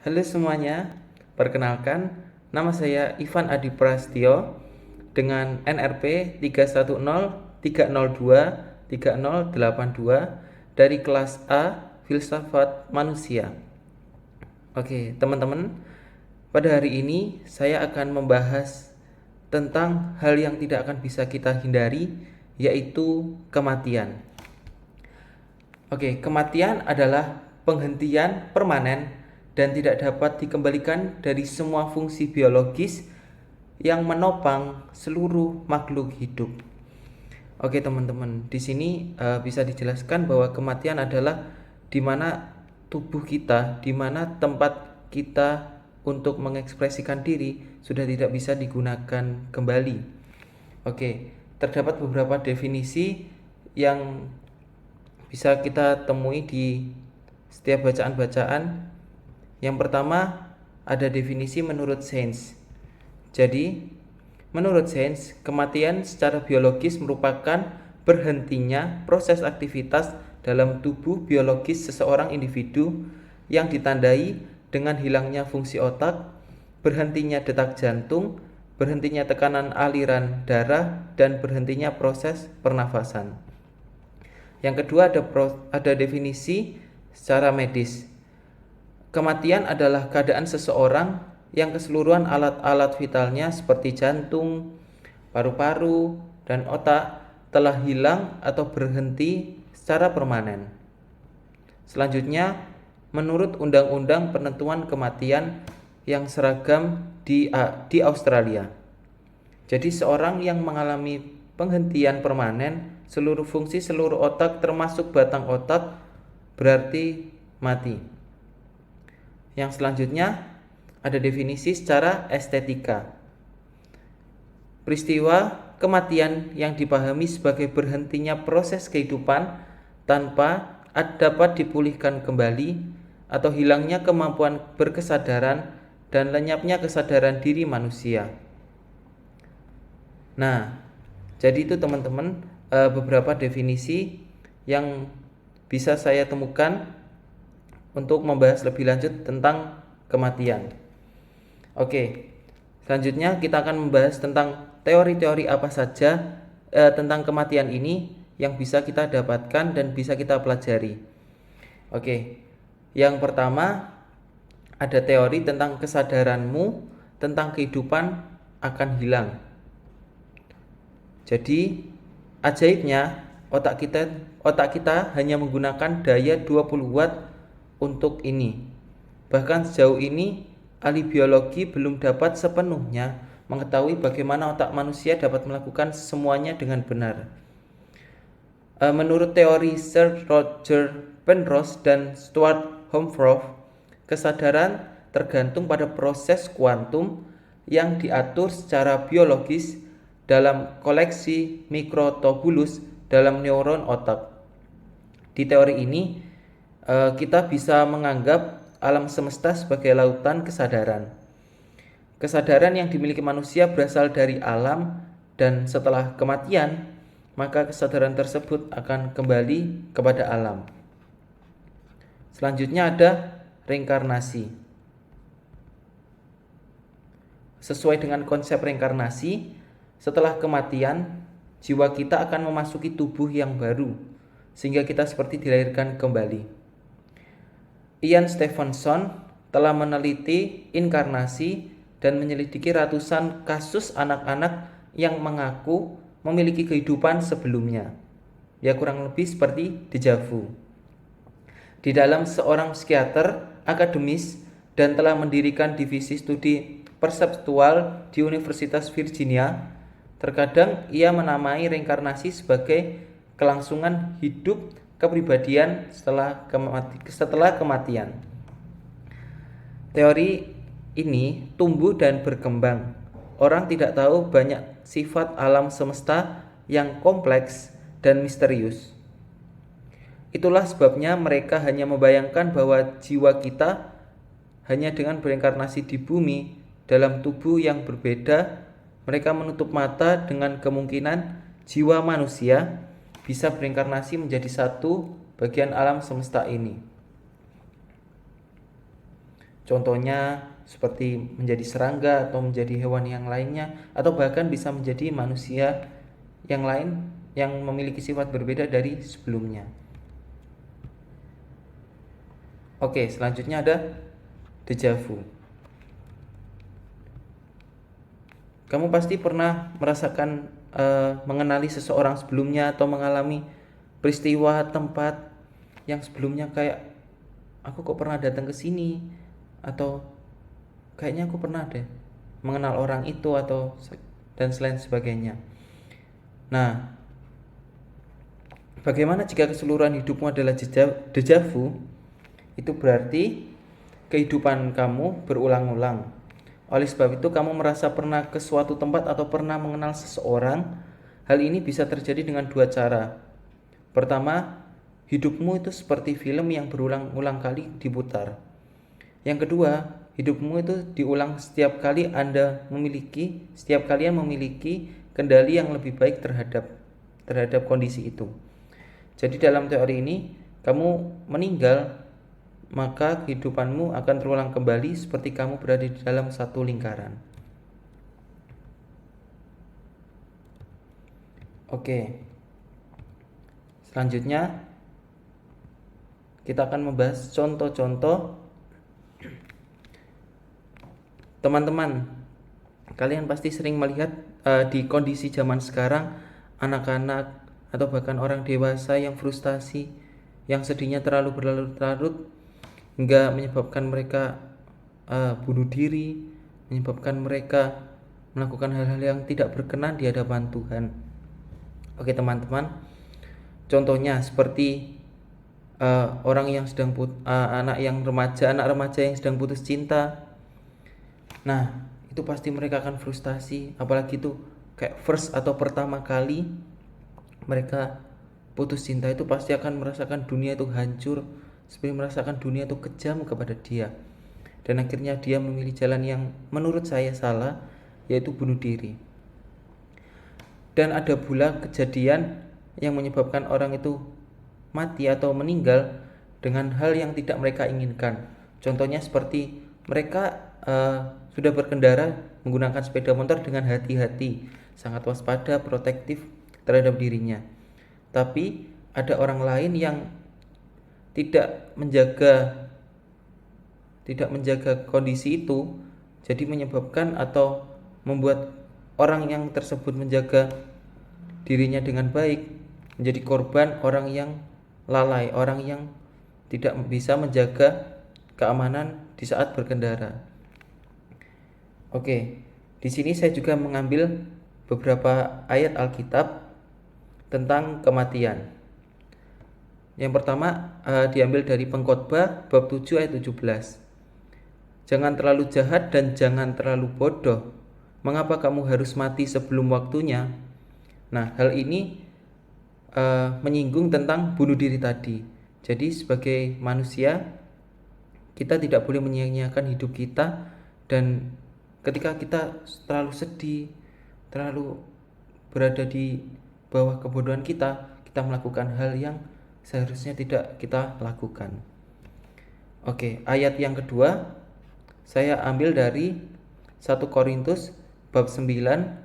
Halo semuanya, perkenalkan nama saya Ivan Adi Prastio dengan NRP 310302308 dari kelas A Filsafat Manusia. Oke, teman-teman, pada hari ini saya akan membahas tentang hal yang tidak akan bisa kita hindari, yaitu kematian. Oke, kematian adalah penghentian permanen dan tidak dapat dikembalikan dari semua fungsi biologis yang menopang seluruh makhluk hidup. Oke, teman-teman, di sini bisa dijelaskan bahwa kematian adalah di mana tubuh kita, di mana tempat kita untuk mengekspresikan diri sudah tidak bisa digunakan kembali. Oke, terdapat beberapa definisi yang bisa kita temui di setiap bacaan-bacaan. Yang pertama, ada definisi menurut sains. Jadi, menurut sains, kematian secara biologis merupakan berhentinya proses aktivitas dalam tubuh biologis seseorang individu yang ditandai dengan hilangnya fungsi otak, berhentinya detak jantung, berhentinya tekanan aliran darah, dan berhentinya proses pernafasan. Yang kedua, ada definisi secara medis. Kematian adalah keadaan seseorang yang keseluruhan alat-alat vitalnya seperti jantung, paru-paru, dan otak telah hilang atau berhenti secara permanen. Selanjutnya, menurut Undang-Undang Penentuan Kematian yang seragam di Australia. Jadi seorang yang mengalami penghentian permanen seluruh fungsi seluruh otak termasuk batang otak berarti mati. Yang selanjutnya ada definisi secara estetika. Peristiwa kematian yang dipahami sebagai berhentinya proses kehidupan tanpa dapat dipulihkan kembali atau hilangnya kemampuan berkesadaran dan lenyapnya kesadaran diri manusia. Nah, jadi itu teman-teman beberapa definisi yang bisa saya temukan untuk membahas lebih lanjut tentang kematian. Oke, selanjutnya kita akan membahas tentang teori-teori apa saja tentang kematian ini yang bisa kita dapatkan dan bisa kita pelajari. Oke, yang pertama ada teori tentang kesadaranmu tentang kehidupan akan hilang. Jadi ajaibnya otak kita hanya menggunakan daya 20 watt untuk ini. Bahkan sejauh ini ahli biologi belum dapat sepenuhnya mengetahui bagaimana otak manusia dapat melakukan semuanya dengan benar. Menurut teori Sir Roger Penrose dan Stuart Hofstra, kesadaran tergantung pada proses kuantum yang diatur secara biologis dalam koleksi mikrotubulus dalam neuron otak. Di teori ini, kita bisa menganggap alam semesta sebagai lautan kesadaran. Kesadaran yang dimiliki manusia berasal dari alam dan setelah kematian, maka kesadaran tersebut akan kembali kepada alam. Selanjutnya ada reinkarnasi. Sesuai dengan konsep reinkarnasi, setelah kematian, jiwa kita akan memasuki tubuh yang baru, sehingga kita seperti dilahirkan kembali. Ian Stevenson telah meneliti inkarnasi dan menyelidiki ratusan kasus anak-anak yang mengaku memiliki kehidupan sebelumnya. Ya kurang lebih seperti deja vu. Di dalam seorang psikiater akademis dan telah mendirikan divisi studi perseptual di Universitas Virginia, terkadang ia menamai reinkarnasi sebagai kelangsungan hidup kepribadian setelah kematian. Teori ini tumbuh dan berkembang. Orang tidak tahu banyak sifat alam semesta yang kompleks dan misterius. Itulah sebabnya mereka hanya membayangkan bahwa jiwa kita hanya dengan berinkarnasi di bumi dalam tubuh yang berbeda. Mereka menutup mata dengan kemungkinan jiwa manusia bisa berinkarnasi menjadi satu bagian alam semesta ini. Contohnya seperti menjadi serangga atau menjadi hewan yang lainnya, atau bahkan bisa menjadi manusia yang lain yang memiliki sifat berbeda dari sebelumnya. Oke, selanjutnya ada déjà vu. Kamu pasti pernah merasakan mengenali seseorang sebelumnya atau mengalami peristiwa tempat yang sebelumnya kayak aku kok pernah datang ke sini, atau kayaknya aku pernah deh mengenal orang itu, atau dan selain sebagainya. Nah, bagaimana jika keseluruhan hidupmu adalah déjà vu? Itu berarti kehidupan kamu berulang-ulang. Oleh sebab itu kamu merasa pernah ke suatu tempat atau pernah mengenal seseorang. Hal ini bisa terjadi dengan dua cara. Pertama, hidupmu itu seperti film yang berulang-ulang kali diputar. Yang kedua, hidupmu itu diulang setiap kalian memiliki kendali yang lebih baik terhadap kondisi itu. Jadi dalam teori ini, kamu meninggal, maka kehidupanmu akan terulang kembali seperti kamu berada di dalam satu lingkaran. Oke. Selanjutnya kita akan membahas contoh-contoh. Teman-teman, kalian pasti sering melihat di kondisi zaman sekarang anak-anak atau bahkan orang dewasa yang frustasi, yang sedihnya terlalu berlarut-larut hingga menyebabkan mereka bunuh diri, menyebabkan mereka melakukan hal-hal yang tidak berkenan di hadapan Tuhan. Oke teman-teman, contohnya seperti orang yang sedang anak remaja yang sedang putus cinta. Nah, itu pasti mereka akan frustasi, apalagi itu kayak first atau pertama kali mereka putus cinta, itu pasti akan merasakan dunia itu hancur, seperti merasakan dunia itu kejam kepada dia. Dan akhirnya dia memilih jalan yang menurut saya salah, yaitu bunuh diri. Dan ada pula kejadian yang menyebabkan orang itu mati atau meninggal dengan hal yang tidak mereka inginkan. Contohnya seperti mereka sudah berkendara menggunakan sepeda motor dengan hati-hati, sangat waspada, protektif terhadap dirinya. Tapi ada orang lain yang tidak menjaga kondisi itu, jadi menyebabkan atau membuat orang yang tersebut menjaga dirinya dengan baik menjadi korban orang yang lalai, orang yang tidak bisa menjaga keamanan di saat berkendara. Oke, di sini saya juga mengambil beberapa ayat Alkitab tentang kematian. Yang pertama diambil dari Pengkhotbah bab 7 ayat 17. Jangan terlalu jahat dan jangan terlalu bodoh. Mengapa kamu harus mati sebelum waktunya? Nah, hal ini menyinggung tentang bunuh diri tadi. Jadi sebagai manusia kita tidak boleh menyia-nyiakan hidup kita, dan ketika kita terlalu sedih, terlalu berada di bawah kebodohan kita melakukan hal yang seharusnya tidak kita lakukan. Oke, ayat yang kedua saya ambil dari 1 Korintus bab 9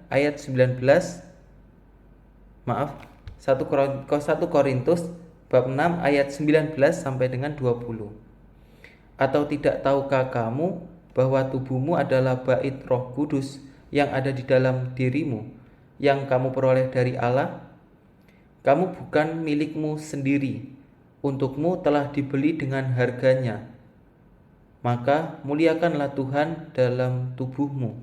ayat 19. 1 Korintus bab 6 ayat 19 sampai dengan 20. Atau tidak tahukah kamu bahwa tubuhmu adalah bait Roh Kudus yang ada di dalam dirimu, yang kamu peroleh dari Allah? Kamu bukan milikmu sendiri, untukmu telah dibeli dengan harganya. Maka muliakanlah Tuhan dalam tubuhmu.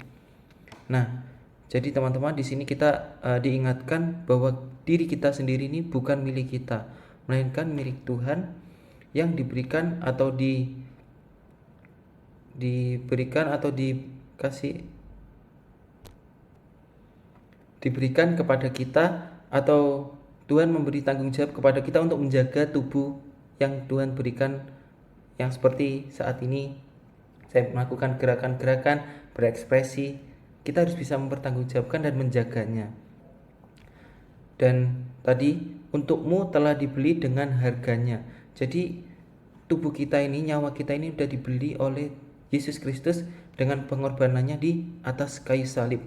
Nah, jadi teman-teman, di sini kita diingatkan bahwa diri kita sendiri ini bukan milik kita, melainkan milik Tuhan yang diberikan atau diberikan kepada kita, atau Tuhan memberi tanggung jawab kepada kita untuk menjaga tubuh yang Tuhan berikan, yang seperti saat ini saya melakukan gerakan-gerakan, berekspresi. Kita harus bisa mempertanggungjawabkan dan menjaganya. Dan tadi, untukmu telah dibeli dengan harganya. Jadi tubuh kita ini, nyawa kita ini sudah dibeli oleh Yesus Kristus dengan pengorbanannya di atas kayu salib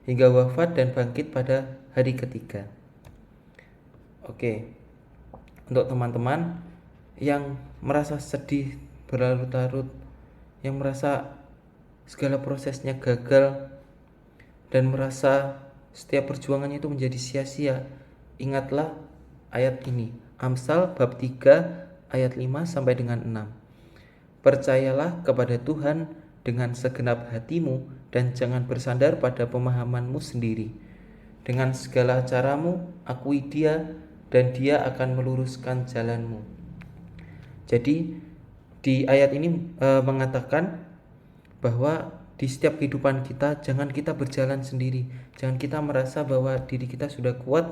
hingga wafat dan bangkit pada hari ketiga. Oke, untuk teman-teman yang merasa sedih berlarut-larut, yang merasa segala prosesnya gagal dan merasa setiap perjuangannya itu menjadi sia-sia, ingatlah ayat ini, Amsal bab 3 ayat 5 sampai dengan 6. Percayalah kepada Tuhan dengan segenap hatimu dan jangan bersandar pada pemahamanmu sendiri. Dengan segala caramu akui Dia dan Dia akan meluruskan jalanmu. Jadi di ayat ini mengatakan bahwa di setiap kehidupan kita jangan kita berjalan sendiri. Jangan kita merasa bahwa diri kita sudah kuat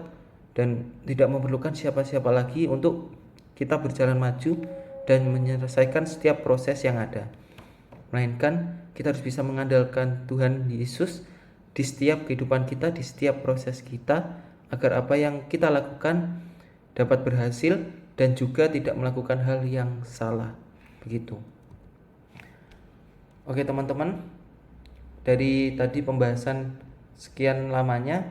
dan tidak memerlukan siapa-siapa lagi untuk kita berjalan maju dan menyelesaikan setiap proses yang ada. Melainkan kita harus bisa mengandalkan Tuhan Yesus di setiap kehidupan kita, di setiap proses kita, agar apa yang kita lakukan dapat berhasil dan juga tidak melakukan hal yang salah. Begitu. Oke teman-teman, dari tadi pembahasan sekian lamanya,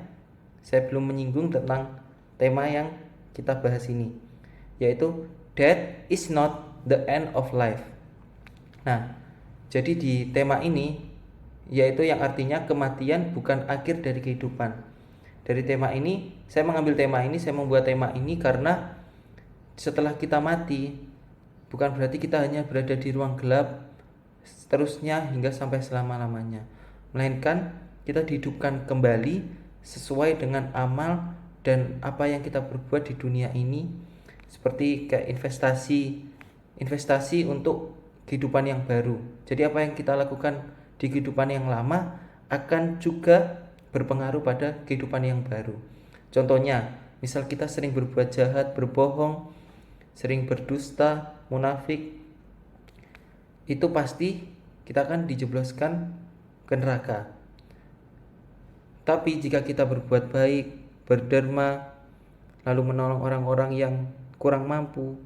saya belum menyinggung tentang tema yang kita bahas ini, yaitu Death is not the end of life. Nah, jadi di tema ini, yaitu yang artinya kematian bukan akhir dari kehidupan. Dari tema ini, saya mengambil tema ini, saya membuat tema ini karena setelah kita mati, bukan berarti kita hanya berada di ruang gelap seterusnya hingga sampai selama-lamanya, melainkan kita dihidupkan kembali sesuai dengan amal dan apa yang kita perbuat di dunia ini, seperti kayak investasi untuk kehidupan yang baru. Jadi apa yang kita lakukan di kehidupan yang lama akan juga berpengaruh pada kehidupan yang baru. Contohnya, misal kita sering berbuat jahat, berbohong, sering berdusta, munafik, itu pasti kita akan dijebloskan ke neraka. Tapi jika kita berbuat baik, berderma, lalu menolong orang-orang yang kurang mampu,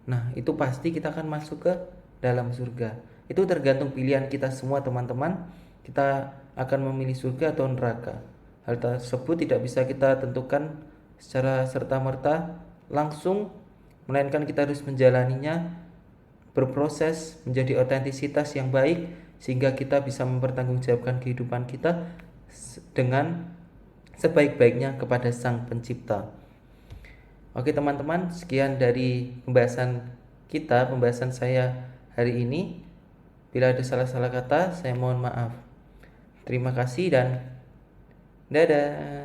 nah itu pasti kita akan masuk ke dalam surga. Itu tergantung pilihan kita semua teman-teman. Kita akan memilih surga atau neraka. Hal tersebut tidak bisa kita tentukan secara serta-merta langsung, melainkan kita harus menjalaninya, berproses menjadi otentisitas yang baik sehingga kita bisa mempertanggungjawabkan kehidupan kita dengan sebaik-baiknya kepada Sang Pencipta. Oke teman-teman, sekian dari pembahasan saya hari ini. Bila ada salah-salah kata, saya mohon maaf. Terima kasih dan dadah.